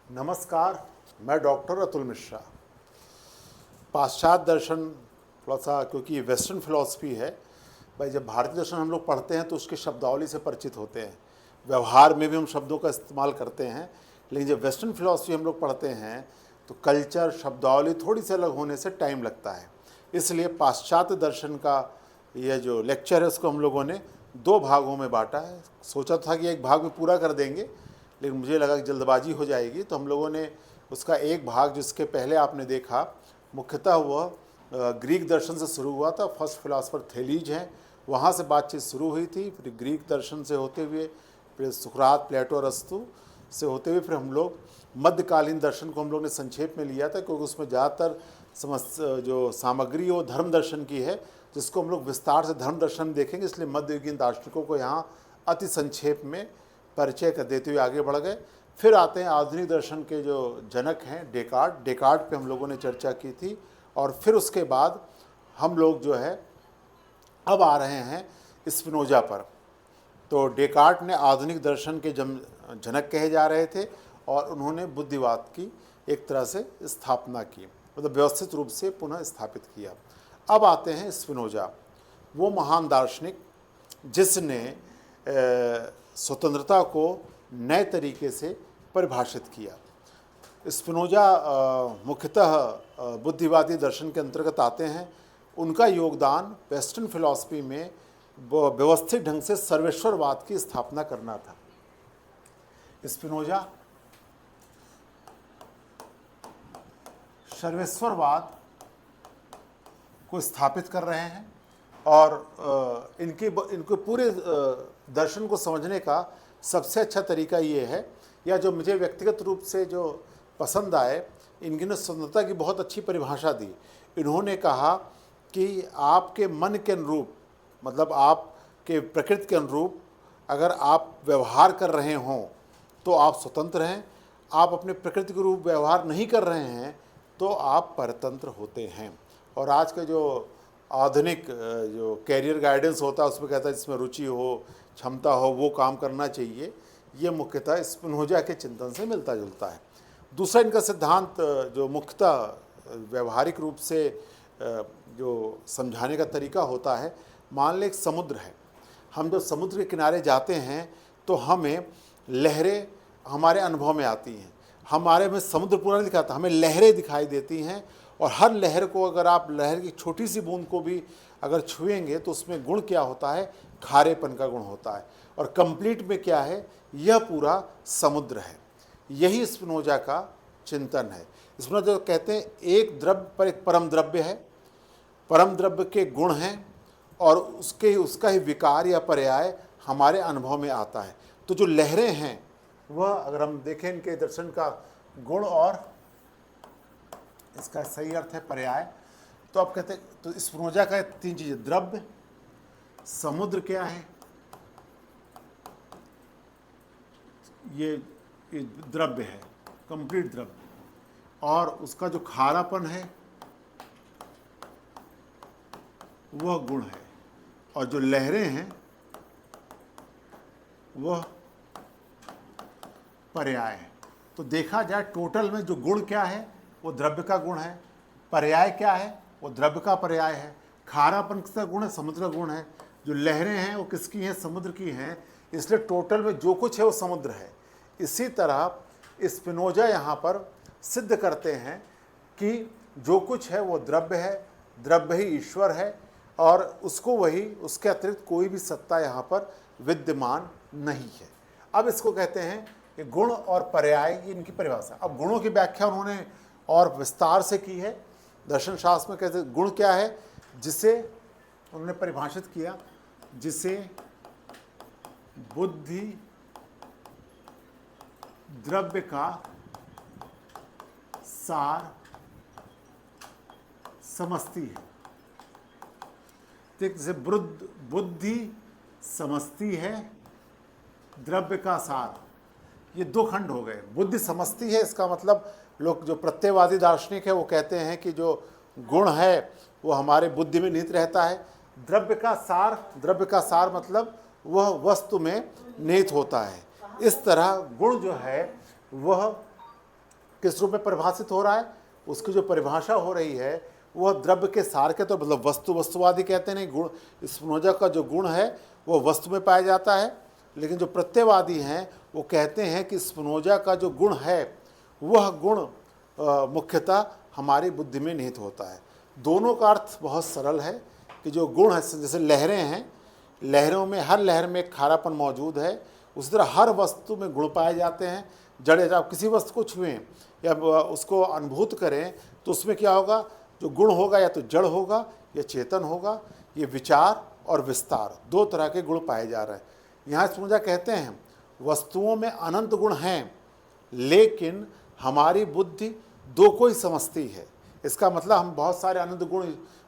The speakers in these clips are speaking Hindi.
नमस्कार, मैं डॉक्टर अतुल मिश्रा। पाश्चात्य दर्शन थोड़ा सा, क्योंकि ये वेस्टर्न फिलॉसफी है भाई, जब भारतीय दर्शन हम लोग पढ़ते हैं तो उसकी शब्दावली से परिचित होते हैं, व्यवहार में भी हम शब्दों का इस्तेमाल करते हैं। लेकिन जब वेस्टर्न फिलॉसफी हम लोग पढ़ते हैं तो कल्चर, शब्दावली थोड़ी सी अलग होने से टाइम लगता है। इसलिए पाश्चात्य दर्शन का यह जो लेक्चर है उसको हम लोगों ने दो भागों में बांटा है। सोचा था कि एक भाग में पूरा कर देंगे, लेकिन मुझे लगा कि जल्दबाजी हो जाएगी, तो हम लोगों ने उसका एक भाग, जिसके पहले आपने देखा, मुख्यतः वह ग्रीक दर्शन से शुरू हुआ था। फर्स्ट फिलासफर थेलीज हैं, वहाँ से बातचीत शुरू हुई थी। फिर ग्रीक दर्शन से होते हुए फिर सुकरात, प्लेटो, अरस्तु से होते हुए फिर हम लोग मध्यकालीन दर्शन को हम लोग ने संक्षेप में लिया था, क्योंकि उसमें ज़्यादातर जो सामग्री वो धर्म दर्शन की है, जिसको हम लोग विस्तार से धर्म दर्शन देखेंगे। इसलिए मध्ययुगीन दार्शनिकों को यहाँ अति संक्षेप में परिचय कर देते हुए आगे बढ़ गए। फिर आते हैं आधुनिक दर्शन के जो जनक हैं, डेकार्ट पे हम लोगों ने चर्चा की थी। और फिर उसके बाद हम लोग जो है अब आ रहे हैं स्पिनोजा पर। तो डेकार्ट ने आधुनिक दर्शन के जनक कहे जा रहे थे, और उन्होंने बुद्धिवाद की एक तरह से स्थापना की, मतलब व्यवस्थित रूप से पुनः स्थापित किया। अब आते हैं स्पिनोजा, वो महान दार्शनिक जिसने स्वतंत्रता को नए तरीके से परिभाषित किया। स्पिनोजा मुख्यतः बुद्धिवादी दर्शन के अंतर्गत आते हैं। उनका योगदान वेस्टर्न फिलॉसफी में व्यवस्थित ढंग से सर्वेश्वरवाद की स्थापना करना था। स्पिनोजा सर्वेश्वरवाद को स्थापित कर रहे हैं, और इनके पूरे दर्शन को समझने का सबसे अच्छा तरीका ये है, या जो मुझे व्यक्तिगत रूप से जो पसंद आए, इनकी ने स्वतंत्रता की बहुत अच्छी परिभाषा दी। इन्होंने कहा कि आपके मन के अनुरूप, मतलब आपके प्रकृति के अनुरूप अगर आप व्यवहार कर रहे हों तो आप स्वतंत्र हैं, आप अपने प्रकृति के रूप व्यवहार नहीं कर रहे हैं तो आप परतंत्र होते हैं। और आज के जो आधुनिक जो कैरियर गाइडेंस होता है उसमें कहता है जिसमें रुचि हो, क्षमता हो, वो काम करना चाहिए। ये मुख्यतः स्पिनोजा के चिंतन से मिलता जुलता है। दूसरा इनका सिद्धांत जो मुख्यतः व्यवहारिक रूप से जो समझाने का तरीका होता है, मान लें एक समुद्र है, हम जब समुद्र के किनारे जाते हैं तो हमें लहरें हमारे अनुभव में आती हैं। हमारे में समुद्र पूरा नहीं दिखाता, हमें लहरें दिखाई देती हैं, और हर लहर को अगर आप लहर की छोटी सी बूंद को भी अगर छुएंगे तो उसमें गुण क्या होता है, खारेपन का गुण होता है। और कंप्लीट में क्या है, यह पूरा समुद्र है। यही स्पिनोजा का चिंतन है। स्पिनोजा कहते हैं एक द्रव्य पर एक परम द्रव्य है, परम द्रव्य के गुण हैं, और उसका ही विकार या पर्याय हमारे अनुभव में आता है। तो जो लहरें हैं वह, अगर हम देखें इनके दर्शन का गुण और इसका सही अर्थ है पर्याय, तो आप कहते हैं, तो स्पिनोजा का तीन चीज़ें, द्रव्य, समुद्र क्या है, ये द्रव्य है, कंप्लीट द्रव्य, और उसका जो खारापन है वह गुण है, और जो लहरें हैं वह पर्याय है। तो देखा जाए टोटल में जो गुण क्या है वो द्रव्य का गुण है, पर्याय क्या है वो द्रव्य का पर्याय है, खारापन किसका गुण है, समुद्र का गुण है, जो लहरें हैं वो किसकी हैं, समुद्र की हैं। इसलिए टोटल में जो कुछ है वो समुद्र है। इसी तरह स्पिनोजा यहाँ पर सिद्ध करते हैं कि जो कुछ है वो द्रव्य है, द्रव्य ही ईश्वर है, और उसको वही, उसके अतिरिक्त कोई भी सत्ता यहाँ पर विद्यमान नहीं है। अब इसको कहते हैं कि गुण और पर्याय, ये इनकी परिभाषा। अब गुणों की व्याख्या उन्होंने और विस्तार से की है। दर्शन शास्त्र में कहते हैं गुण क्या है, जिसे उन्होंने परिभाषित किया, जिसे बुद्धि द्रव्य का सार समझती है। जैसे बुद्धि समझती है द्रव्य का सार, ये दो खंड हो गए। बुद्धि समझती है, इसका मतलब लोग जो प्रत्ययवादी दार्शनिक है वो कहते हैं कि जो गुण है वो हमारे बुद्धि में निहित रहता है। द्रव्य का सार मतलब वह वस्तु में निहित होता है। इस तरह गुण जो है वह किस रूप में परिभाषित हो रहा है, उसकी जो परिभाषा हो रही है वह द्रव्य के सार के तो मतलब वस्तुवादी कहते हैं। नहीं, गुण, स्पिनोजा का जो गुण है वो वस्तु में पाया जाता है, लेकिन जो प्रत्ययवादी हैं वो कहते हैं कि स्पिनोजा का जो गुण है वह गुण मुख्यतः हमारी बुद्धि में निहित होता है। दोनों का अर्थ बहुत सरल है कि जो गुण है, जैसे लहरें हैं, लहरों में हर लहर में एक खारापन मौजूद है, उसी तरह हर वस्तु में गुण पाए जाते हैं। जड़ आप किसी वस्तु को छुएं या उसको अनुभूत करें तो उसमें क्या होगा, जो गुण होगा या तो जड़ होगा या चेतन होगा। ये विचार और विस्तार दो तरह के गुण पाए जा रहे हैं। यहाँ स्पिनोजा कहते हैं वस्तुओं में अनंत गुण हैं, लेकिन हमारी बुद्धि दो को ही समझती है। इसका मतलब हम बहुत सारे अनंत गुण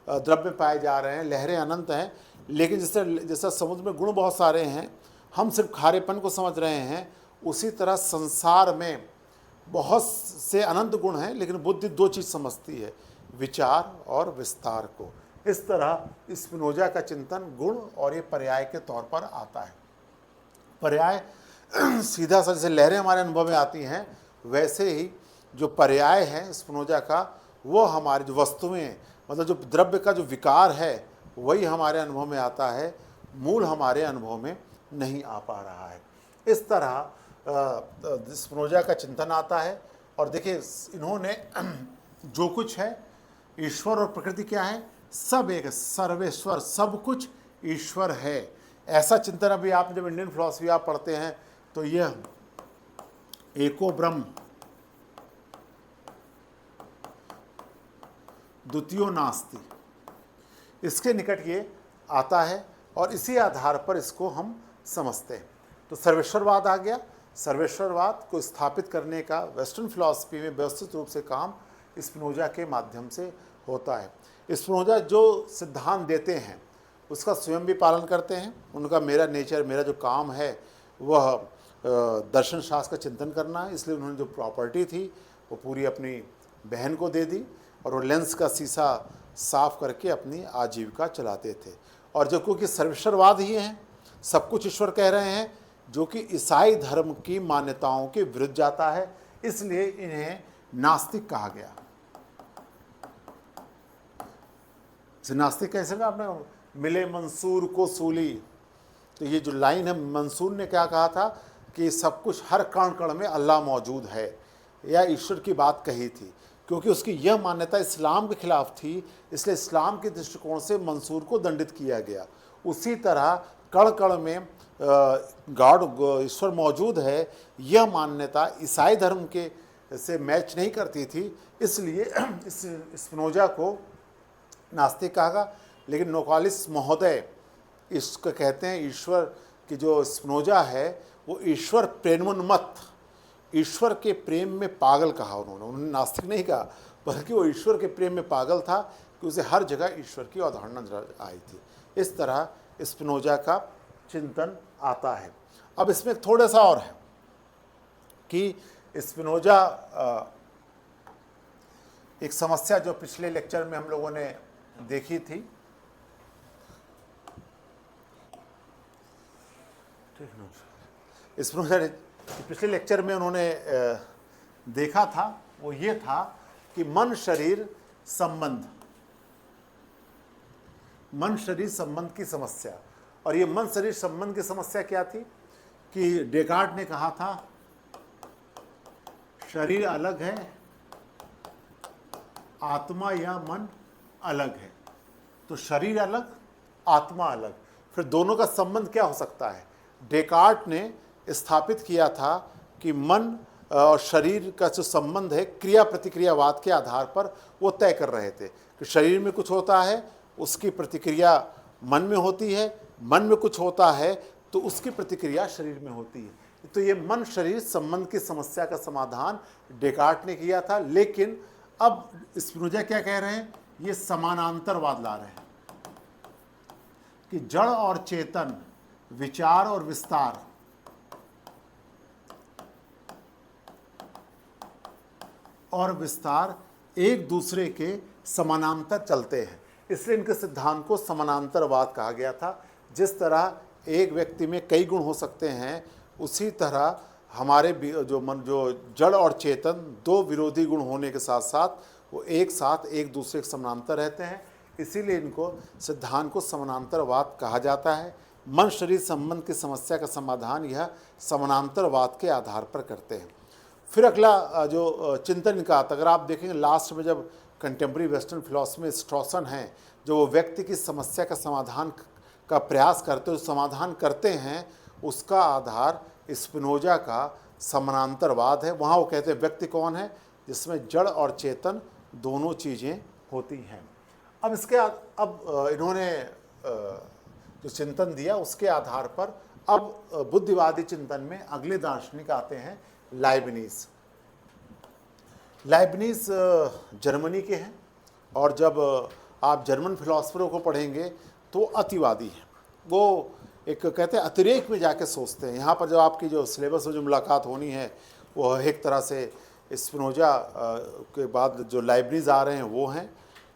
द्रव्य में पाए जा रहे हैं, लहरें अनंत हैं, लेकिन जैसा समुद्र में गुण बहुत सारे हैं, हम सिर्फ खारेपन को समझ रहे हैं, उसी तरह संसार में बहुत से अनंत गुण हैं, लेकिन बुद्धि दो चीज़ समझती है, विचार और विस्तार को। इस तरह स्पिनोजा का चिंतन गुण और ये पर्याय के तौर पर आता है। पर्याय सीधा सा जैसे लहरें हमारे अनुभव में आती हैं, वैसे ही जो पर्याय है स्पिनोजा का, वो हमारी जो वस्तुएं मतलब जो द्रव्य का जो विकार है वही हमारे अनुभव में आता है, मूल हमारे अनुभव में नहीं आ पा रहा है। इस तरह स्पिनोजा का चिंतन आता है। और देखिए इन्होंने जो कुछ है, ईश्वर और प्रकृति क्या है, सब एक, सर्वेश्वर, सब कुछ ईश्वर है, ऐसा चिंतन। अभी आप जब इंडियन फिलॉसफी आप पढ़ते हैं तो यह एको ब्रह्म द्वितीयो नास्ति, इसके निकट ये आता है और इसी आधार पर इसको हम समझते हैं। तो सर्वेश्वरवाद आ गया। सर्वेश्वरवाद को स्थापित करने का वेस्टर्न फिलॉसफी में व्यवस्थित रूप से काम स्पिनोजा के माध्यम से होता है। स्पिनोजा जो सिद्धांत देते हैं उसका स्वयं भी पालन करते हैं। उनका मेरा नेचर, मेरा जो काम है वह दर्शन शास्त्र का चिंतन करना है, इसलिए उन्होंने जो प्रॉपर्टी थी वो पूरी अपनी बहन को दे दी और वो लेंस का शीशा साफ करके अपनी आजीविका चलाते थे। और जब क्योंकि सर्वेश्वरवाद ही हैं, सब कुछ ईश्वर कह रहे हैं, जो कि ईसाई धर्म की मान्यताओं के विरुद्ध जाता है, इसलिए इन्हें नास्तिक कहा गया। नास्तिक कैसे ना, आपने मिले मंसूर को सूली, तो ये जो लाइन है, मंसूर ने क्या कहा था कि सब कुछ हर कण कण में अल्लाह मौजूद है, या ईश्वर की बात कही थी। क्योंकि उसकी यह मान्यता इस्लाम के खिलाफ थी, इसलिए इस्लाम के दृष्टिकोण से मंसूर को दंडित किया गया। उसी तरह कण कण में गॉड, ईश्वर मौजूद है, यह मान्यता ईसाई धर्म के से मैच नहीं करती थी, इसलिए इस स्पिनोजा को नास्तिक कहा गया। लेकिन नोकालिस महोदय इसको कहते हैं ईश्वर की जो स्पिनोजा है वो ईश्वर प्रेमोन्मत्त, ईश्वर के प्रेम में पागल कहा उन्होंने नास्तिक नहीं कहा, बल्कि वो ईश्वर के प्रेम में पागल था कि उसे हर जगह ईश्वर की अवधारणा नजर आई थी। इस तरह स्पिनोजा का चिंतन आता है। अब इसमें थोड़ा सा और है कि स्पिनोजा एक समस्या जो पिछले लेक्चर में हम लोगों ने देखी थी, स्पिनोजा ने पिछले लेक्चर में उन्होंने देखा था, वो ये था कि मन शरीर संबंध, मन शरीर संबंध की समस्या। और ये मन शरीर संबंध की समस्या क्या थी कि डेकार्ट ने कहा था शरीर अलग है, आत्मा या मन अलग है। तो शरीर अलग, आत्मा अलग, फिर दोनों का संबंध क्या हो सकता है? डेकार्ट ने स्थापित किया था कि मन और शरीर का जो संबंध है क्रिया प्रतिक्रियावाद के आधार पर वो तय कर रहे थे कि शरीर में कुछ होता है उसकी प्रतिक्रिया मन में होती है, मन में कुछ होता है तो उसकी प्रतिक्रिया शरीर में होती है। तो ये मन शरीर संबंध की समस्या का समाधान डेकार्ट ने किया था। लेकिन अब स्पिनोजा क्या कह रहे हैं, ये समानांतरवाद ला रहे हैं कि जड़ और चेतन, विचार और विस्तार और विस्तार एक दूसरे के समानांतर चलते हैं, इसलिए इनके सिद्धांत को समानांतरवाद कहा गया था। जिस तरह एक व्यक्ति में कई गुण हो सकते हैं, उसी तरह हमारे जो जड़ और चेतन दो विरोधी गुण होने के साथ साथ वो एक साथ एक दूसरे के समानांतर रहते हैं, इसीलिए इनको सिद्धांत को समानांतरवाद कहा जाता है। मन शरीर संबंध की समस्या का समाधान यह समानांतरवाद के आधार पर करते हैं। फिर अगला जो चिंतन का, अगर आप देखेंगे लास्ट में जब कंटेम्प्रेरी वेस्टर्न फिलॉसफी में स्ट्रॉसन हैं, जो वो व्यक्ति की समस्या का समाधान का प्रयास करते, समाधान करते हैं, उसका आधार स्पिनोजा का समानांतरवाद है। वहाँ वो कहते हैं व्यक्ति कौन है, जिसमें जड़ और चेतन दोनों चीज़ें होती हैं। अब इसके अब इन्होंने जो चिंतन दिया उसके आधार पर अब बुद्धिवादी चिंतन में अगले दार्शनिक आते हैं लाइबनिज। लाइबनिज जर्मनी के हैं और जब आप जर्मन फिलोसफरों को पढ़ेंगे तो अतिवादी हैं। वो एक कहते हैं अतिरेक में जाके सोचते हैं। यहाँ पर जो आपकी जो सिलेबस में जो मुलाकात होनी है वो एक तरह से स्पिनोजा के बाद जो लाइबनिज आ रहे हैं वो हैं।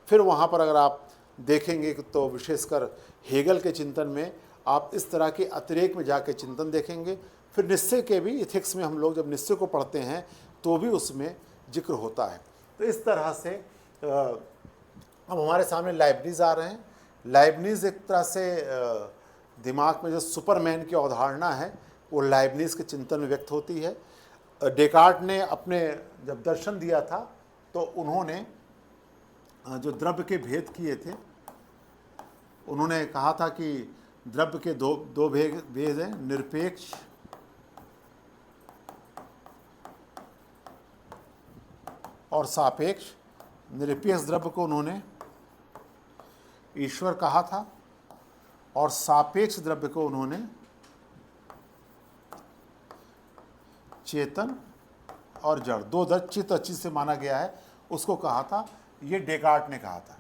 फिर वहाँ पर अगर आप देखेंगे तो विशेषकर हेगल के चिंतन में आप इस तरह के अतिरेक में जाके चिंतन देखेंगे। फिर निश्चय के भी इथिक्स में हम लोग जब निश्चय को पढ़ते हैं तो भी उसमें जिक्र होता है। तो इस तरह से अब हमारे सामने लाइबनिज आ रहे हैं। लाइबनिज एक तरह से दिमाग में जो सुपरमैन की अवधारणा है वो लाइबनिज के चिंतन में व्यक्त होती है। डेकार्ट ने अपने जब दर्शन दिया था तो उन्होंने जो द्रव्य के भेद किए थे, उन्होंने कहा था कि द्रव्य के दो भेद हैं, निरपेक्ष और सापेक्ष। निरपेक्ष द्रव्य को उन्होंने ईश्वर कहा था और सापेक्ष द्रव्य को उन्होंने चेतन और जड़, दो दर चित्त अच्छी से माना गया है, उसको कहा था। ये डेकार्ट ने कहा था।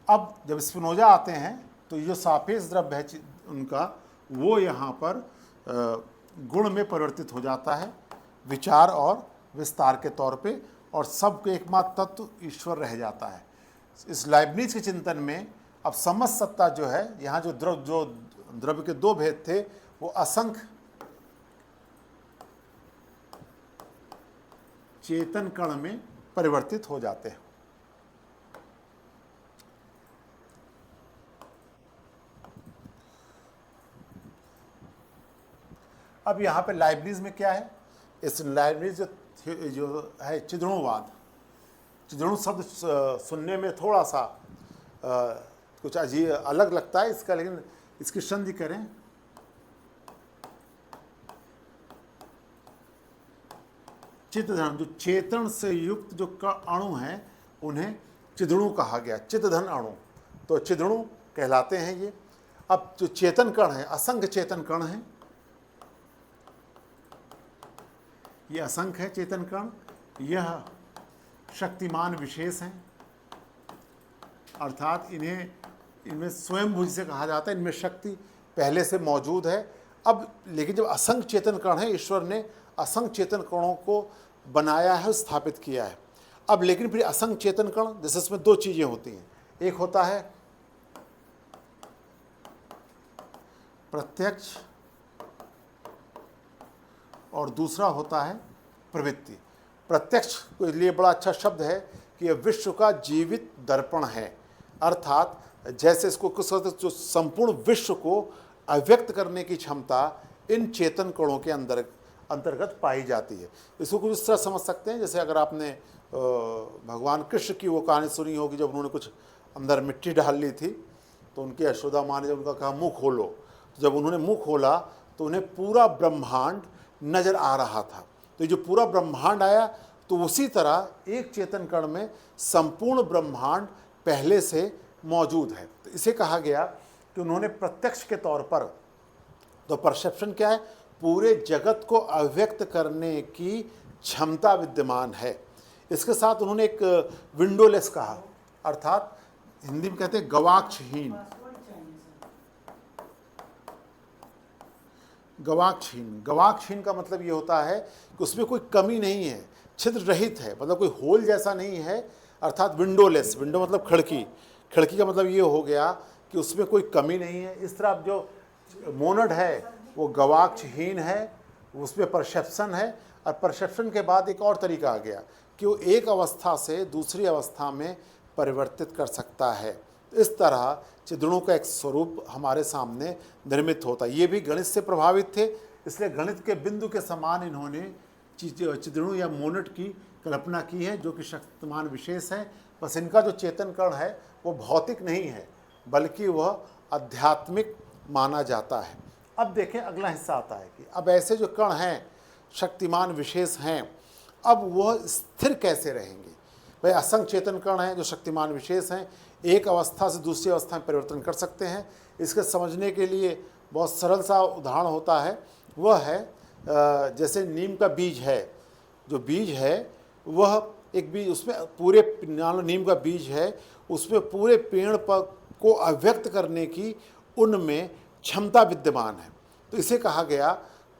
अब जब स्पिनोजा आते हैं तो ये जो सापेक्ष द्रव्य है उनका, वो यहाँ पर गुण में परिवर्तित हो जाता है, विचार और विस्तार के तौर पे, और सबके एकमात्र तत्व ईश्वर रह जाता है। इस लाइबनिज के चिंतन में अब समस्त सत्ता जो है, यहाँ जो द्रव्य के दो भेद थे वो असंख्य चेतन कण में परिवर्तित हो जाते हैं। अब यहाँ पे लाइबनिज में क्या है, इस लाइबनिज जो है चिद्रणुवाद। चिद्रणु शब्द सुनने में थोड़ा सा कुछ अजीब अलग लगता है इसका, लेकिन इसकी संधि करें चित्तधन, जो चेतन से युक्त जो अणु हैं उन्हें चिद्रणु कहा गया, चित्तधन अणु, तो चिद्रणु कहलाते हैं ये। अब जो चेतन कण है, असंख्य चेतन कण हैं, ये असंख्य है चेतन कण, यह शक्तिमान विशेष हैं, अर्थात इनमें स्वयंभू जिसे कहा जाता है, इनमें शक्ति पहले से मौजूद है। अब लेकिन जब असंख्य चेतन कण है, ईश्वर ने असंख्य चेतन कणों को बनाया है, स्थापित किया है। अब लेकिन फिर असंख्य चेतन कण, जैसे इसमें दो चीजें होती हैं, एक होता है प्रत्यक्ष और दूसरा होता है प्रवृत्ति। प्रत्यक्ष के लिए बड़ा अच्छा शब्द है कि यह विश्व का जीवित दर्पण है, अर्थात जैसे इसको कुछ जो संपूर्ण विश्व को अव्यक्त करने की क्षमता इन चेतन कणों के अंतर्गत पाई जाती है। इसको कुछ इस तरह समझ सकते हैं, जैसे अगर आपने भगवान कृष्ण की वो कहानी सुनी होगी, जब उन्होंने कुछ अंदर मिट्टी डाल ली थी तो उनकी यशोदा माँ ने जब उनका कहा मुँह खोलो, तो जब उन्होंने मुँह खोला तो उन्हें पूरा ब्रह्मांड नजर आ रहा था। तो जो पूरा ब्रह्मांड आया, तो उसी तरह एक चेतन कण में संपूर्ण ब्रह्मांड पहले से मौजूद है। तो इसे कहा गया कि उन्होंने प्रत्यक्ष के तौर पर, तो परसेप्शन क्या है, पूरे जगत को अव्यक्त करने की क्षमता विद्यमान है। इसके साथ उन्होंने एक विंडोलेस कहा, अर्थात हिंदी में कहते हैं गवाक्षहीन। गवाक्षहीन का मतलब ये होता है कि उसमें कोई कमी नहीं है, छिद्र रहित है, मतलब कोई होल जैसा नहीं है, अर्थात विंडोलेस। विंडो मतलब खिड़की, खिड़की का मतलब ये हो गया कि उसमें कोई कमी नहीं है। इस तरह जो मोनड है वो गवाक्षहीन है उसमें परसेप्शन है, और परसेप्शन के बाद एक और तरीका आ गया कि वो एक अवस्था से दूसरी अवस्था में परिवर्तित कर सकता है। इस तरह चिदड़ों का एक स्वरूप हमारे सामने निर्मित होता है। ये भी गणित से प्रभावित थे, इसलिए गणित के बिंदु के समान इन्होंने चिदड़ों या मोनट की कल्पना की है, जो कि शक्तिमान विशेष है। बस इनका जो चेतन कण है वो भौतिक नहीं है, बल्कि वह आध्यात्मिक माना जाता है। अब देखें अगला हिस्सा आता है कि अब ऐसे जो कण हैं, शक्तिमान विशेष हैं, अब वह स्थिर कैसे रहेंगे। भाई असंख्य चेतन कण हैं जो शक्तिमान विशेष हैं, एक अवस्था से दूसरी अवस्था में परिवर्तन कर सकते हैं। इसके समझने के लिए बहुत सरल सा उदाहरण होता है, वह है जैसे नीम का बीज है। जो बीज है वह एक बीज, उसमें पूरे नीम का बीज है, उसमें पूरे पेड़ पर को अव्यक्त करने की उनमें क्षमता विद्यमान है। तो इसे कहा गया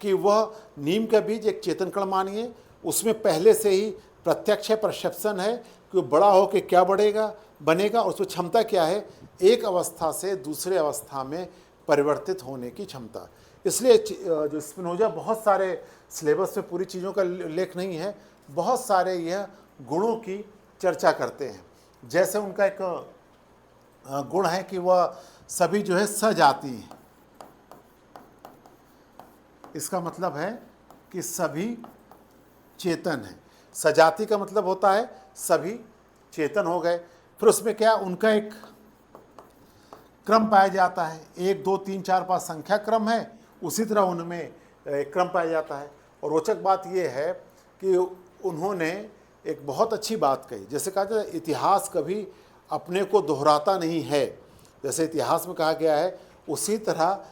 कि वह नीम का बीज एक चेतन कण मानिए, उसमें पहले से ही प्रत्यक्ष है, परसेप्शन है कि वो बड़ा हो के क्या बढ़ेगा बनेगा, और उसमें क्षमता क्या है, एक अवस्था से दूसरे अवस्था में परिवर्तित होने की क्षमता। इसलिए जो स्पिनोजा बहुत सारे सिलेबस में पूरी चीज़ों का उल्लेख नहीं है, बहुत सारे यह गुणों की चर्चा करते हैं। जैसे उनका एक गुण है कि वह सभी जो है सजाती हैं। इसका मतलब है कि सभी चेतन हैं। सजाति का मतलब होता है सभी चेतन हो गए। फिर उसमें क्या, उनका एक क्रम पाया जाता है, 1 2 3 4 5 संख्या क्रम है, उसी तरह उनमें एक क्रम पाया जाता है। और रोचक बात यह है कि उन्होंने एक बहुत अच्छी बात कही, जैसे कहा जाता है इतिहास कभी अपने को दोहराता नहीं है। जैसे इतिहास में कहा गया है, उसी तरह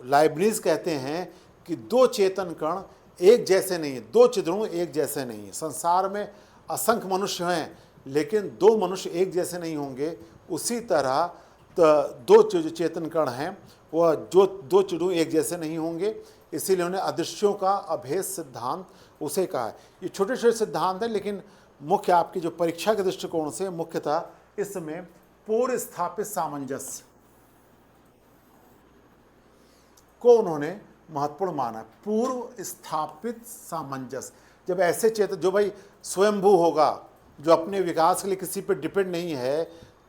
लाइब्निज कहते हैं कि दो चेतन कण एक जैसे नहीं है, दो चिदड़ों एक जैसे नहीं है। संसार में असंख्य मनुष्य हैं, लेकिन दो मनुष्य एक जैसे नहीं होंगे। उसी तरह दो जो चेतन कण हैं वह जो दो चिड़ू एक जैसे नहीं होंगे। इसीलिए उन्हें अदृश्यों का अभेद सिद्धांत उसे कहा है। ये छोटे छोटे सिद्धांत हैं, लेकिन मुख्य आपकी जो परीक्षा के दृष्टिकोण से मुख्यतः इसमें पूर्व स्थापित सामंजस्य को उन्होंने महत्वपूर्ण माना। पूर्व स्थापित सामंजस्य, जब ऐसे चेतन जो भाई स्वयंभू होगा, जो अपने विकास के लिए किसी पर डिपेंड नहीं है,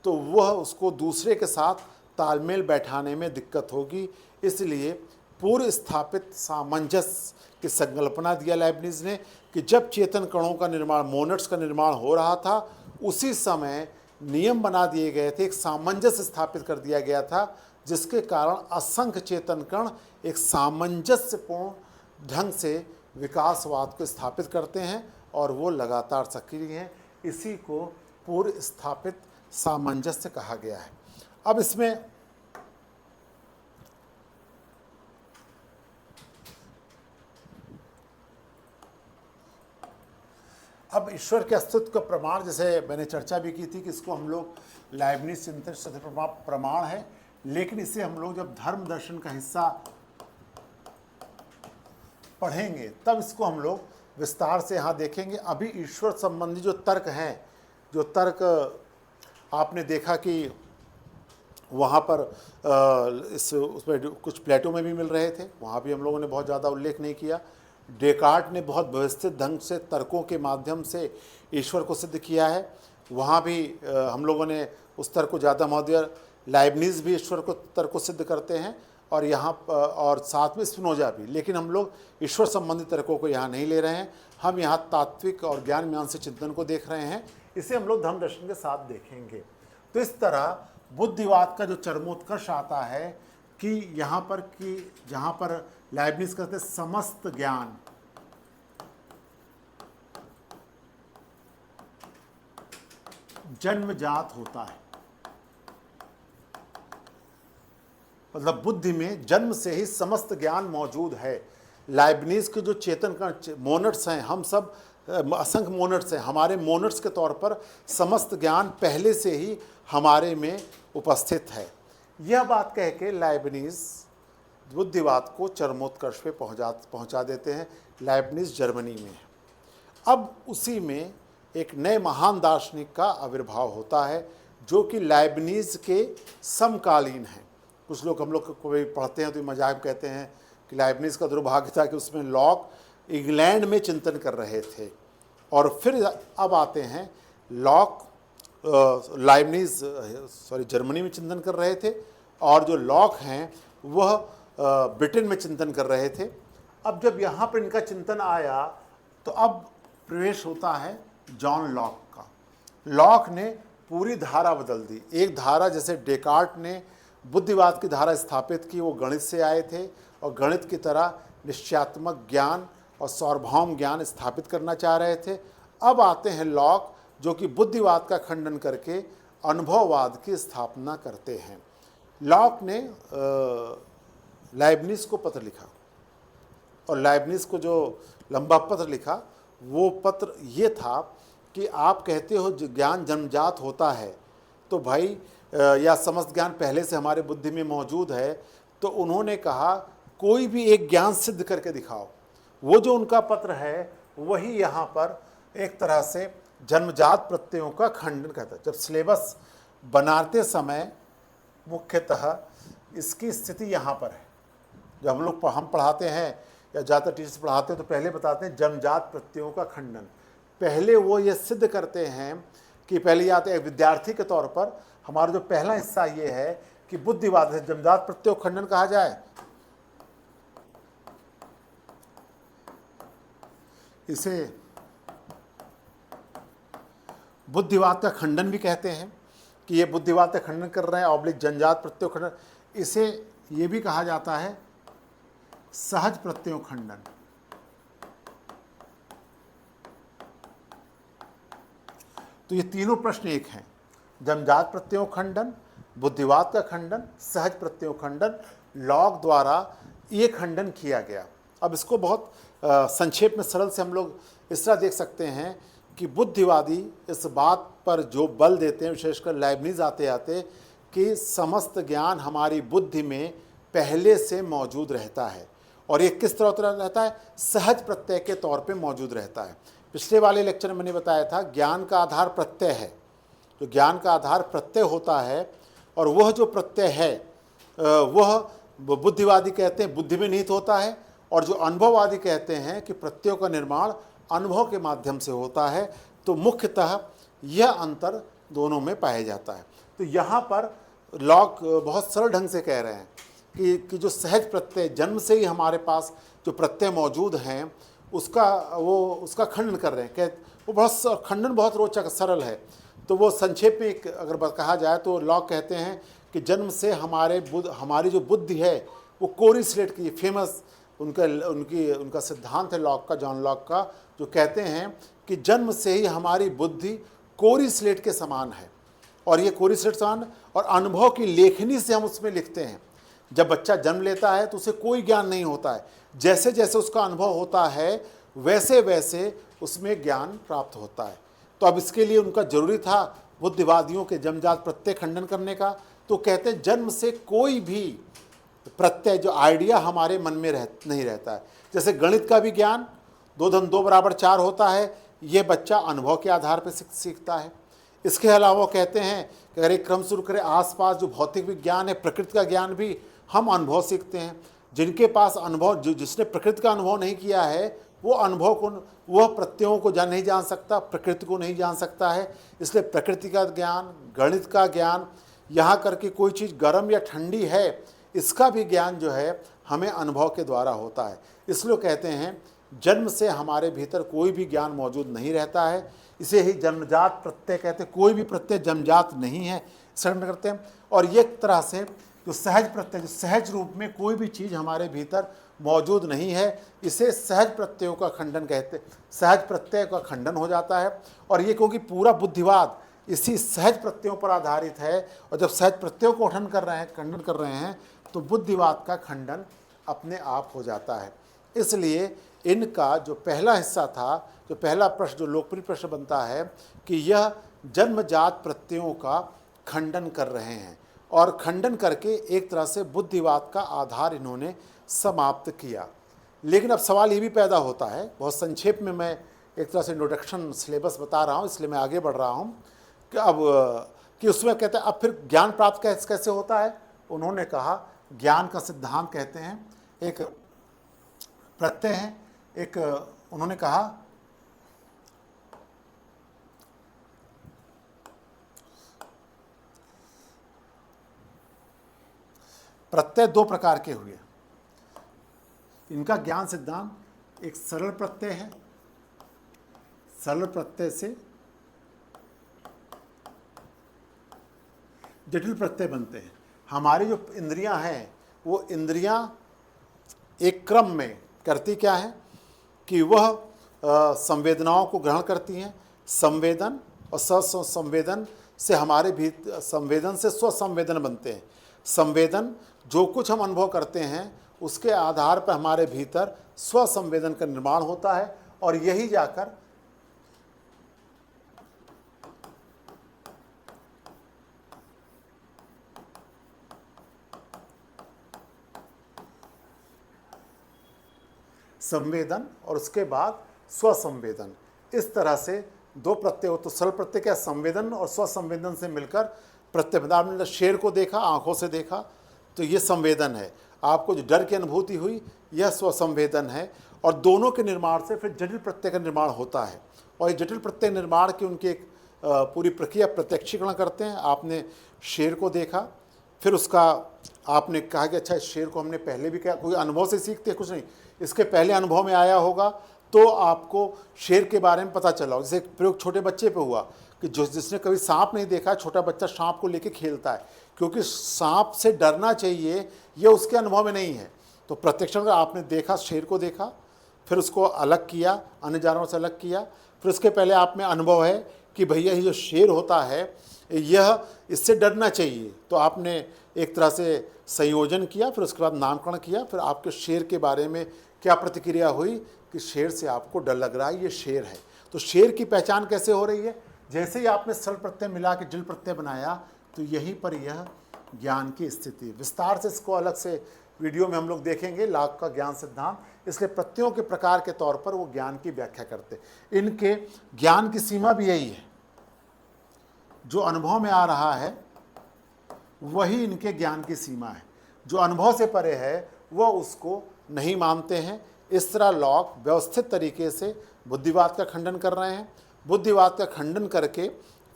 तो वह उसको दूसरे के साथ तालमेल बैठाने में दिक्कत होगी। इसलिए पूर्व स्थापित सामंजस्य की संकल्पना दिया लाइब्निज ने कि जब चेतन कणों का निर्माण, मोनट्स का निर्माण हो रहा था, उसी समय नियम बना दिए गए थे, एक सामंजस्य स्थापित कर दिया गया था, जिसके कारण असंख्य चेतन कण एक सामंजस्यपूर्ण ढंग से विकासवाद को स्थापित करते हैं और वो लगातार सक्रिय हैं। इसी को पूर्व स्थापित सामंजस्य कहा गया है। अब इसमें अब ईश्वर के अस्तित्व का प्रमाण, जैसे मैंने चर्चा भी की थी कि इसको हम लोग लाइब्निज चिंतन प्रमाण है, लेकिन इसे हम लोग जब धर्म दर्शन का हिस्सा पढ़ेंगे तब इसको हम लोग विस्तार से यहाँ देखेंगे। अभी ईश्वर संबंधी जो तर्क हैं, जो तर्क आपने देखा कि वहाँ पर उसमें कुछ प्लेटो में भी मिल रहे थे, वहाँ भी हम लोगों ने बहुत ज़्यादा उल्लेख नहीं किया। डेकार्ट ने बहुत व्यवस्थित ढंग से तर्कों के माध्यम से ईश्वर को सिद्ध किया है, वहाँ भी हम लोगों ने उस तर्क को ज़्यादा महत्व दिया। लाइब्निज भी ईश्वर को तर्क को सिद्ध करते हैं, और यहाँ और साथ में स्पिनोजा भी, लेकिन हम लोग ईश्वर संबंधी तर्कों को यहाँ नहीं ले रहे हैं। हम यहाँ तात्विक और ज्ञान मीमांसा चिंतन को देख रहे हैं, इसे हम लोग धर्म दर्शन के साथ देखेंगे। तो इस तरह बुद्धिवाद का जो चरमोत्कर्ष आता है कि यहाँ पर कि जहाँ पर लाइब्निज कहते समस्त ज्ञान जन्मजात होता है, मतलब बुद्धि में जन्म से ही समस्त ज्ञान मौजूद है। लाइब्निज के जो चेतन कण मोनट्स हैं, हम सब असंख्य मोनट्स हैं, हमारे मोनट्स के तौर पर समस्त ज्ञान पहले से ही हमारे में उपस्थित है। यह बात कह के लाइब्निज बुद्धिवाद को चरमोत्कर्ष पे पहुंचा देते हैं। लाइब्निज जर्मनी में है। अब उसी में एक नए महान दार्शनिक का आविर्भाव होता है, जो कि लाइब्निज के समकालीन हैं। कुछ लोग हम लोग को भी पढ़ते हैं तो मजाक कहते हैं कि लाइबनिज का दुर्भाग्य था कि उसमें लॉक इंग्लैंड में चिंतन कर रहे थे, और फिर अब आते हैं लॉक लाइबनिज जर्मनी में चिंतन कर रहे थे, और जो लॉक हैं वह ब्रिटेन में चिंतन कर रहे थे। अब जब यहाँ पर इनका चिंतन आया तो अब प्रवेश होता है जॉन लॉक का। लॉक ने पूरी धारा बदल दी। एक धारा जैसे डेकार्ट ने बुद्धिवाद की धारा स्थापित की, वो गणित से आए थे और गणित की तरह निश्चयात्मक ज्ञान और सार्वभौम ज्ञान स्थापित करना चाह रहे थे। अब आते हैं लॉक, जो कि बुद्धिवाद का खंडन करके अनुभववाद की स्थापना करते हैं। लॉक ने लाइबनिज को पत्र लिखा, और लाइबनिज को जो लंबा पत्र लिखा वो पत्र ये था कि आप कहते हो ज्ञान जन्मजात होता है, तो भाई या समस्त ज्ञान पहले से हमारे बुद्धि में मौजूद है। तो उन्होंने कहा कोई भी एक ज्ञान सिद्ध करके दिखाओ। वो जो उनका पत्र है वही यहाँ पर एक तरह से जन्मजात प्रत्ययों का खंडन करता है। जब सिलेबस बनाते समय मुख्यतः इसकी स्थिति यहाँ पर है। जब हम पढ़ाते हैं या ज़्यादातर टीचर्स पढ़ाते हैं तो पहले बताते हैं जन्मजात प्रत्ययों का खंडन। पहले वो ये सिद्ध करते हैं कि पहले या तो एक विद्यार्थी के तौर पर हमारा जो पहला हिस्सा ये है कि बुद्धिवाद से जन्मजात प्रत्ययों का खंडन कहा जाए। इसे बुद्धिवाद का खंडन भी कहते हैं कि ये बुद्धिवाद का खंडन कर रहे हैं, ऑब्लिक जन्मजात प्रत्ययों खंडन। इसे ये भी कहा जाता है सहज प्रत्ययों खंडन। तो ये तीनों प्रश्न एक हैं, जन्मजात प्रत्ययों खंडन, बुद्धिवाद का खंडन, सहज प्रत्ययों खंडन। लॉक द्वारा ये खंडन किया गया। अब इसको बहुत संक्षेप में सरल से हम लोग इस तरह देख सकते हैं कि बुद्धिवादी इस बात पर जो बल देते हैं, विशेषकर लाइबनिज आते आते, कि समस्त ज्ञान हमारी बुद्धि में पहले से मौजूद रहता है, और ये किस तरह रहता है, सहज प्रत्यय के तौर पे मौजूद रहता है। पिछले वाले लेक्चर में मैंने बताया था ज्ञान का आधार प्रत्यय है। जो ज्ञान का आधार प्रत्यय होता है, और वह जो प्रत्यय है वह बुद्धिवादी कहते हैं बुद्धि में निहित होता है, और जो अनुभववादी कहते हैं कि प्रत्ययों का निर्माण अनुभव के माध्यम से होता है। तो मुख्यतः यह अंतर दोनों में पाया जाता है। तो यहाँ पर लॉक बहुत सरल ढंग से कह रहे हैं कि जो सहज प्रत्यय जन्म से ही हमारे पास जो प्रत्यय मौजूद हैं उसका खंडन कर रहे हैं। वो बहुत खंडन बहुत रोचक सरल है। तो वो संक्षेप में अगर कहा जाए तो लॉक कहते हैं कि जन्म से हमारी जो बुद्धि है वो कोरी स्लेट की, फेमस उनका सिद्धांत है लॉक का, जॉन लॉक का, जो कहते हैं कि जन्म से ही हमारी बुद्धि कोरी स्लेट के समान है, और ये कोरी स्लेट समान, और अनुभव की लेखनी से हम उसमें लिखते हैं। जब बच्चा जन्म लेता है तो उसे कोई ज्ञान नहीं होता है, जैसे जैसे उसका अनुभव होता है वैसे वैसे उसमें ज्ञान प्राप्त होता है। तो अब इसके लिए उनका जरूरी था बुद्धिवादियों के जन्मजात प्रत्यय खंडन करने का। तो कहते हैं जन्म से कोई भी प्रत्यय जो आइडिया हमारे मन में नहीं रहता है। जैसे गणित का भी ज्ञान 2 + 2 = 4 होता है, ये बच्चा अनुभव के आधार पर सीखता है। इसके अलावा वो कहते हैं कि अगर एक क्रम शुरू करें, आसपास जो भौतिक विज्ञान है, प्रकृति का ज्ञान भी हम अनुभव सीखते हैं। जिनके पास अनुभव, जिसने प्रकृति का अनुभव नहीं किया है, वो अनुभव को, वह प्रत्ययों को नहीं जान सकता, प्रकृति को नहीं जान सकता है। इसलिए प्रकृति का ज्ञान, गणित का ज्ञान, यहाँ करके कोई चीज़ गर्म या ठंडी है, इसका भी ज्ञान जो है हमें अनुभव के द्वारा होता है। इसलिए कहते हैं जन्म से हमारे भीतर कोई भी ज्ञान मौजूद नहीं रहता है। इसे ही जन्मजात प्रत्यय कहते हैं। कोई भी प्रत्यय जन्मजात नहीं है, शरण करते हैं। और ये एक तरह से जो सहज प्रत्यय, जो सहज रूप में कोई भी चीज़ हमारे भीतर मौजूद नहीं है, इसे सहज प्रत्ययों का खंडन कहते हैं। सहज प्रत्यय का खंडन हो जाता है। और ये क्योंकि पूरा बुद्धिवाद इसी सहज प्रत्ययों पर आधारित है, और जब सहज प्रत्ययों को खंडन कर रहे हैं तो बुद्धिवाद का खंडन अपने आप हो जाता है। इसलिए इनका जो पहला हिस्सा था, जो पहला प्रश्न, जो लोकप्रिय प्रश्न बनता है कि यह जन्मजात प्रत्ययों का खंडन कर रहे हैं, और खंडन करके एक तरह से बुद्धिवाद का आधार इन्होंने समाप्त किया। लेकिन अब सवाल ये भी पैदा होता है, बहुत संक्षेप में मैं एक तरह से इंट्रोडक्शन सिलेबस बता रहा हूँ, इसलिए मैं आगे बढ़ रहा हूँ कि उसमें कहते हैं अब फिर ज्ञान प्राप्त कैसे होता है। उन्होंने कहा ज्ञान का सिद्धांत कहते हैं एक प्रत्यय हैं। एक उन्होंने कहा प्रत्यय दो प्रकार के हुए। इनका ज्ञान सिद्धांत एक सरल प्रत्यय है, सरल प्रत्यय से जटिल प्रत्यय बनते हैं। हमारी जो इंद्रियां हैं वो इंद्रियां एक क्रम में करती क्या है कि वह संवेदनाओं को ग्रहण करती हैं। संवेदन और संवेदन से हमारे भी संवेदन से स्वसंवेदन बनते हैं। संवेदन जो कुछ हम अनुभव करते हैं उसके आधार पर हमारे भीतर स्वसंवेदन का निर्माण होता है और यही जाकर संवेदन और उसके बाद स्वसंवेदन, इस तरह से दो प्रत्यय हो। तो सरल प्रत्यय क्या, संवेदन और स्वसंवेदन से मिलकर प्रत्यय। आपने शेर को देखा, आंखों से देखा, तो ये संवेदन है। आपको जो डर की अनुभूति हुई यह स्वसंवेदन है। और दोनों के निर्माण से फिर जटिल प्रत्यय का निर्माण होता है। और ये जटिल प्रत्यय निर्माण की उनकी एक पूरी प्रक्रिया प्रत्यक्षीकरण करते हैं। आपने शेर को देखा, फिर उसका आपने कहा कि अच्छा इस शेर को हमने पहले भी क्या, कोई अनुभव से सीखते हैं कुछ नहीं, इसके पहले अनुभव में आया होगा तो आपको शेर के बारे में पता चला। जैसे एक प्रयोग छोटे बच्चे पे हुआ कि जिसने कभी सांप नहीं देखा, छोटा बच्चा सांप को लेके खेलता है, क्योंकि सांप से डरना चाहिए यह उसके अनुभव में नहीं है। तो प्रत्यक्षण आपने देखा, शेर को देखा, फिर उसको अलग किया, अन्य जानवरों से अलग किया, फिर उसके पहले आप में अनुभव है कि भैया ये जो शेर होता है यह, इससे डरना चाहिए, तो आपने एक तरह से संयोजन किया, फिर उसके बाद नामकरण किया, फिर आपके शेर के बारे में क्या प्रतिक्रिया हुई कि शेर से आपको डर लग रहा है, ये शेर है। तो शेर की पहचान कैसे हो रही है, जैसे ही आपने सरल प्रत्यय मिला के जटिल प्रत्यय बनाया, तो यहीं पर यह ज्ञान की स्थिति। विस्तार से इसको अलग से वीडियो में हम लोग देखेंगे, लाख का ज्ञान सिद्धांत। इसलिए प्रत्ययों के प्रकार के तौर पर वो ज्ञान की व्याख्या करते। इनके ज्ञान की सीमा भी यही है, जो अनुभव में आ रहा है वही इनके ज्ञान की सीमा है। जो अनुभव से परे है वह उसको नहीं मानते हैं। इस तरह लॉक व्यवस्थित तरीके से बुद्धिवाद का खंडन कर रहे हैं। बुद्धिवाद का खंडन करके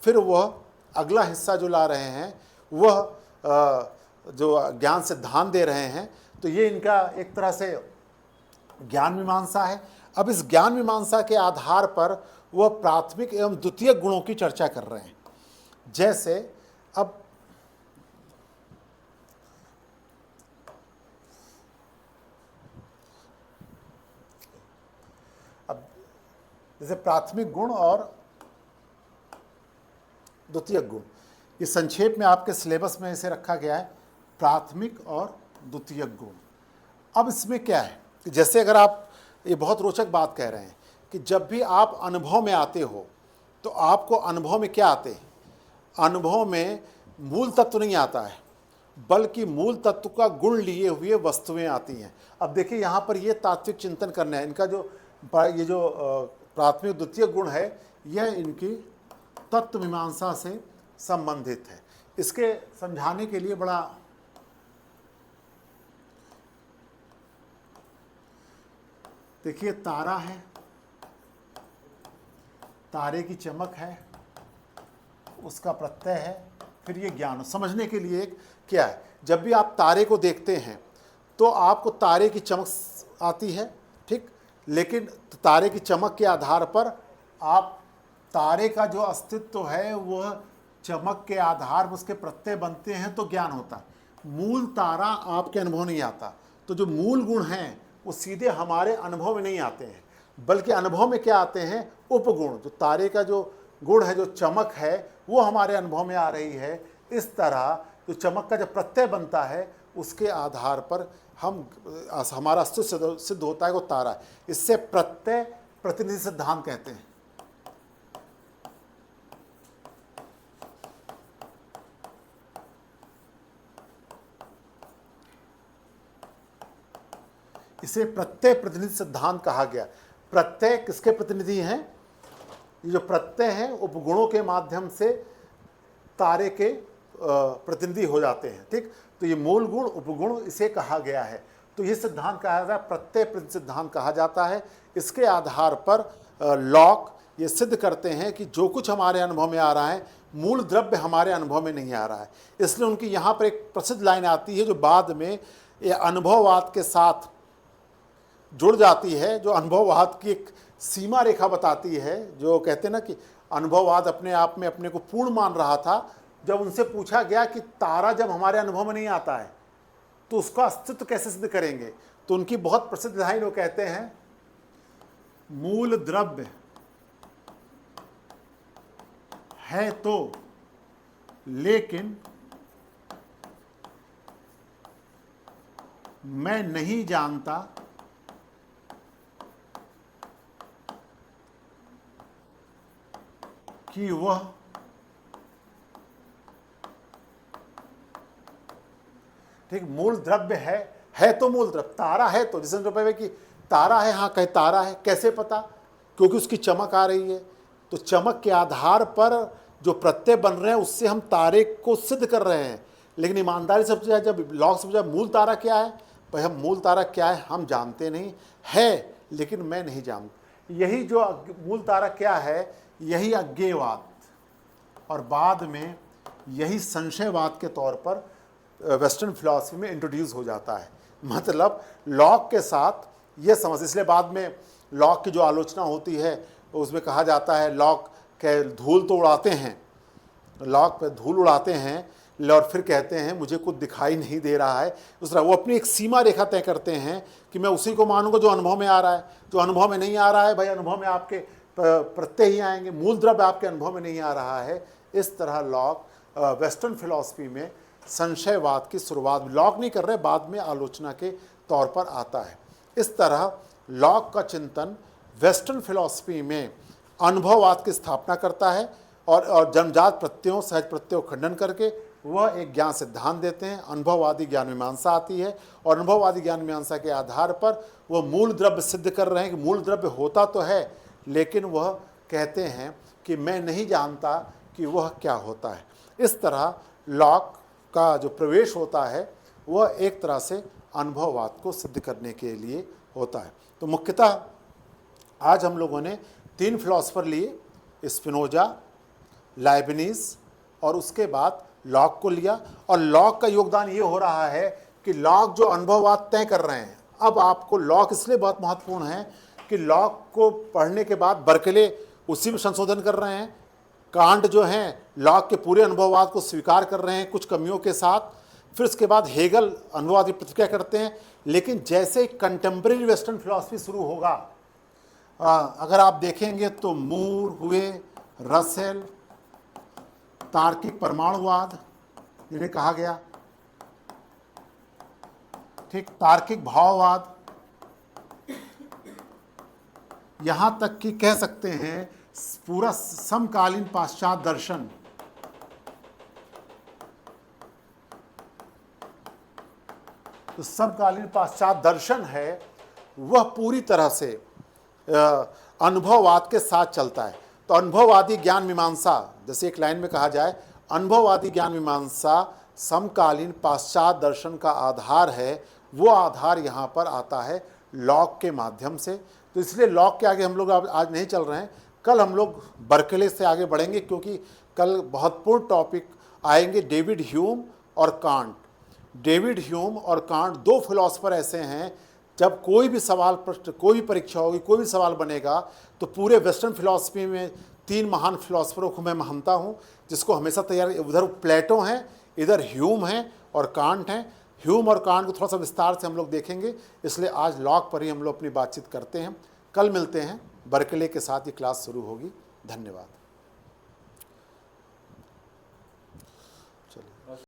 फिर वह अगला हिस्सा जो ला रहे हैं वह जो ज्ञान सिद्धांत दे रहे हैं। तो ये इनका एक तरह से ज्ञान मीमांसा है। अब इस ज्ञान मीमांसा के आधार पर वह प्राथमिक एवं द्वितीयक गुणों की चर्चा कर रहे हैं। जैसे अब जैसे प्राथमिक गुण और द्वितीयक गुण, ये संक्षेप में आपके सिलेबस में इसे रखा गया है, प्राथमिक और द्वितीयक गुण। अब इसमें क्या है कि जैसे अगर आप, ये बहुत रोचक बात कह रहे हैं कि जब भी आप अनुभव में आते हो तो आपको अनुभव में क्या आते हैं, अनुभव में मूल तत्व नहीं आता है, बल्कि मूल तत्व का गुण लिए हुए वस्तुएं आती हैं। अब देखिए यहाँ पर ये तात्विक चिंतन करना है। इनका जो ये जो प्राथमिक द्वितीय गुण है यह इनकी तत्व मीमांसा से संबंधित है। इसके समझाने के लिए बड़ा देखिए, तारा है, तारे की चमक है, उसका प्रत्यय है, फिर ये ज्ञान। समझने के लिए एक क्या है, जब भी आप तारे को देखते हैं तो आपको तारे की चमक आती है, ठीक, लेकिन तारे की चमक के आधार पर आप तारे का जो अस्तित्व है वह चमक के आधार पर उसके प्रत्यय बनते हैं तो ज्ञान होता है। मूल तारा आपके अनुभव नहीं आता। तो जो मूल गुण हैं वो सीधे हमारे अनुभव में नहीं आते हैं, बल्कि अनुभव में क्या आते हैं, उपगुण। जो तारे का जो गुण है, जो चमक है, वो हमारे अनुभव में आ रही है। इस तरह जो चमक का जब प्रत्यय बनता है उसके आधार पर हमारा अस्तित्व सिद्ध होता है, वो तारा है। इससे प्रत्यय प्रतिनिधि सिद्धांत कहते हैं। इसे प्रत्यय प्रतिनिधि सिद्धांत कहा गया। प्रत्यय किसके प्रतिनिधि हैं, ये जो प्रत्यय हैं उपगुणों के माध्यम से तारे के प्रतिनिधि हो जाते हैं, ठीक। तो ये मूल गुण उपगुण इसे कहा गया है। तो ये सिद्धांत कहा जाता है प्रत्यय प्रति सिद्धांत कहा जाता है। इसके आधार पर लॉक ये सिद्ध करते हैं कि जो कुछ हमारे अनुभव में आ रहा है मूल द्रव्य हमारे अनुभव में नहीं आ रहा है। इसलिए उनकी यहाँ पर एक प्रसिद्ध लाइन आती है जो बाद में ये अनुभववाद के साथ जुड़ जाती है, जो अनुभववाद की एक सीमा रेखा बताती है। जो कहते हैं ना कि अनुभववाद अपने आप में अपने को पूर्ण मान रहा था। जब उनसे पूछा गया कि तारा जब हमारे अनुभव में नहीं आता है तो उसका अस्तित्व कैसे सिद्ध करेंगे, तो उनकी बहुत प्रसिद्ध लाइन वो कहते हैं, मूल द्रव्य है तो, लेकिन मैं नहीं जानता कि वह ठीक मूल द्रव्य है तो मूल द्रव्य तारा है तो, जैसे जो कहे कि तारा है, हाँ कहे तारा है, कैसे पता, क्योंकि उसकी चमक आ रही है। तो चमक के आधार पर जो प्रत्यय बन रहे हैं उससे हम तारे को सिद्ध कर रहे हैं। लेकिन ईमानदारी से पूछा, जब लॉग से पूछा मूल तारा क्या है, भाई हम मूल तारा क्या है हम जानते नहीं है, लेकिन मैं नहीं जानता। यही जो मूल तारा क्या है, यही अज्ञेयवाद और बाद में यही संशयवाद के तौर पर वेस्टर्न फिलॉसफी में इंट्रोड्यूस हो जाता है। मतलब लॉक के साथ ये समझ, इसलिए बाद में लॉक की जो आलोचना होती है उसमें कहा जाता है लॉक के धूल तो उड़ाते हैं, लॉक पे धूल उड़ाते हैं और फिर कहते हैं मुझे कुछ दिखाई नहीं दे रहा है। उस तरह वो अपनी एक सीमा रेखा तय करते हैं कि मैं उसी को मानूंगा जो अनुभव में आ रहा है। जो अनुभव में नहीं आ रहा है, भाई अनुभव में आपके प्रत्यय ही आएंगे, मूल द्रव्य आपके अनुभव में नहीं आ रहा है। इस तरह लॉक वेस्टर्न फिलॉसफी में संशयवाद की शुरुआत लॉक नहीं कर रहे, बाद में आलोचना के तौर पर आता है। इस तरह लॉक का चिंतन वेस्टर्न फिलॉसफी में अनुभववाद की स्थापना करता है और जन्मजात प्रत्ययों सहज प्रत्ययों खंडन करके वह एक ज्ञान सिद्धांत देते हैं। अनुभववादी ज्ञान मीमांसा आती है और अनुभववादी ज्ञान मीमांसा के आधार पर वह मूल द्रव्य सिद्ध कर रहे हैं कि मूल द्रव्य होता तो है, लेकिन वह कहते हैं कि मैं नहीं जानता कि वह क्या होता है। इस तरह लॉक का जो प्रवेश होता है वह एक तरह से अनुभववाद को सिद्ध करने के लिए होता है। तो मुख्यतः आज हम लोगों ने 3 फिलॉसफर लिए, स्पिनोजा, लाइबनिज और उसके बाद लॉक को लिया। और लॉक का योगदान ये हो रहा है कि लॉक जो अनुभववाद तय कर रहे हैं, अब आपको लॉक इसलिए बहुत महत्वपूर्ण है कि लॉक को पढ़ने के बाद बर्कले उसी में संशोधन कर रहे हैं। कांट जो हैं लॉक के पूरे अनुभववाद को स्वीकार कर रहे हैं कुछ कमियों के साथ। फिर उसके बाद हेगल अनुभववादी प्रतिक्रिया करते हैं। लेकिन जैसे कंटेम्प्रेरी वेस्टर्न फिलॉसफी शुरू होगा, अगर आप देखेंगे तो मूर हुए, रसेल, तार्किक परमाणुवाद जिन्हें कहा गया, ठीक, तार्किक भाववाद, यहां तक कि कह सकते हैं पूरा समकालीन पाश्चात्य दर्शन तो समकालीन पाश्चात्य दर्शन है वह पूरी तरह से अनुभववाद के साथ चलता है। तो अनुभववादी ज्ञान मीमांसा, जैसे एक लाइन में कहा जाए, अनुभववादी ज्ञान मीमांसा समकालीन पाश्चात्य दर्शन का आधार है। वो आधार यहाँ पर आता है लॉक के माध्यम से। तो इसलिए लॉक के आगे हम लोग आज नहीं चल रहे हैं, कल हम लोग बर्कले से आगे बढ़ेंगे, क्योंकि कल महत्वपूर्ण टॉपिक आएंगे डेविड ह्यूम और कांट। डेविड ह्यूम और कांट 2 फिलॉसफर ऐसे हैं, जब कोई भी सवाल प्रश्न, कोई भी परीक्षा होगी, कोई भी सवाल बनेगा तो पूरे वेस्टर्न फिलॉसफी में 3 महान फिलॉसफरों को मैं मानता हूँ जिसको हमेशा तैयार, उधर प्लेटो हैं, इधर ह्यूम हैं और कांट हैं। ह्यूम और कांट को थोड़ा सा विस्तार से हम लोग देखेंगे, इसलिए आज लॉक पर ही हम लोग अपनी बातचीत करते हैं। कल मिलते हैं, बर्कले के साथ ये क्लास शुरू होगी। धन्यवाद।